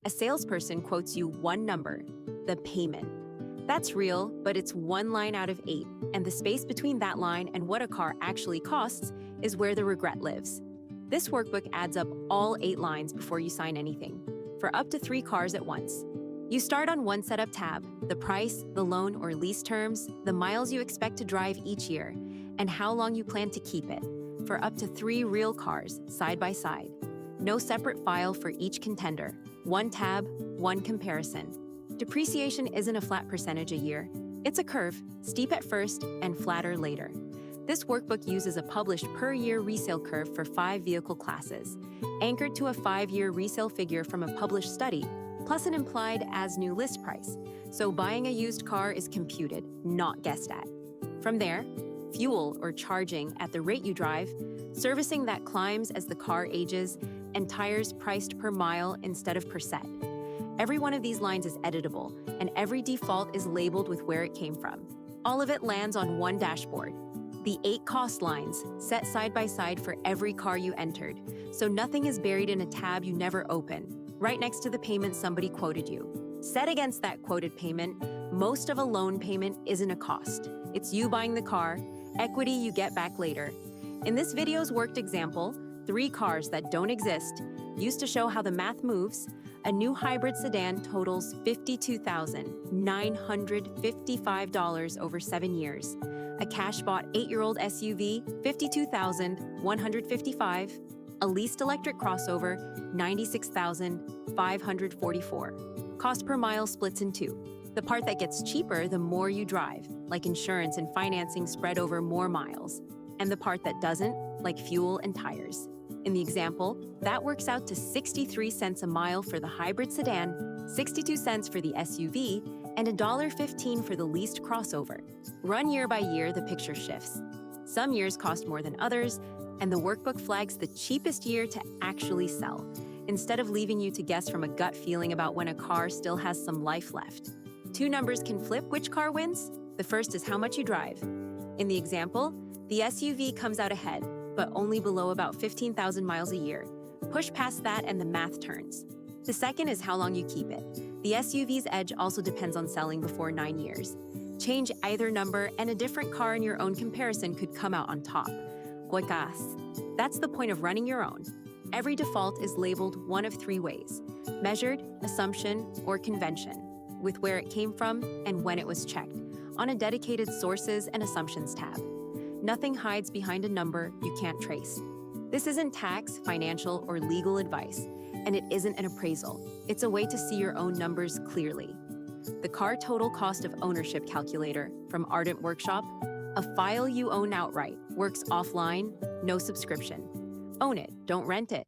A salesperson quotes you one number, the payment. That's real, but it's one line out of 8, and the space between that line and what a car actually costs is where the regret lives. This workbook adds up all 8 lines before you sign anything, for up to 3 cars at once. You start on one setup tab, the price, the loan or lease terms, the miles you expect to drive each year, and how long you plan to keep it, for up to 3 real cars, side by side. No separate file for each contender. One tab, one comparison. Depreciation isn't a flat percentage a year. It's a curve, steep at first and flatter later. This workbook uses a published per-year resale curve for 5 vehicle classes, anchored to a 5-year resale figure from a published study, plus an implied as-new list price. So buying a used car is computed, not guessed at. From there, fuel or charging at the rate you drive, servicing that climbs as the car ages, and tires priced per mile instead of per set. Every one of these lines is editable, and every default is labeled with where it came from. All of it lands on one dashboard. The 8 cost lines, set side by side for every car you entered, so nothing is buried in a tab you never open, right next to the payment somebody quoted you. Set against that quoted payment, most of a loan payment isn't a cost. It's you buying the car, equity you get back later. In this video's worked example, 3 cars that don't exist, used to show how the math moves. A new hybrid sedan totals $52,955 over 7 years. A cash-bought 8-year-old SUV, $52,155. A leased electric crossover, $96,544. Cost per mile splits in 2. The part that gets cheaper the more you drive, like insurance and financing spread over more miles. And the part that doesn't, like fuel and tires. In the example, that works out to 63 cents a mile for the hybrid sedan, 62 cents for the SUV, and $1.15 for the leased crossover. Run year by year, the picture shifts. Some years cost more than others, and the workbook flags the cheapest year to actually sell, instead of leaving you to guess from a gut feeling about when a car still has some life left. 2 numbers can flip which car wins. The first is how much you drive. In the example, the SUV comes out ahead, but only below about 15,000 miles a year. Push past that and the math turns. The second is how long you keep it. The SUV's edge also depends on selling before 9 years. Change either number and a different car in your own comparison could come out on top. Huecas. That's the point of running your own. Every default is labeled one of 3 ways: measured, assumption, or convention, with where it came from and when it was checked, on a dedicated Sources and Assumptions tab. Nothing hides behind a number you can't trace. This isn't tax, financial, or legal advice, and it isn't an appraisal. It's a way to see your own numbers clearly. The Car Total Cost of Ownership Calculator from Ardent Workshop, a file you own outright, works offline, no subscription. Own it, don't rent it.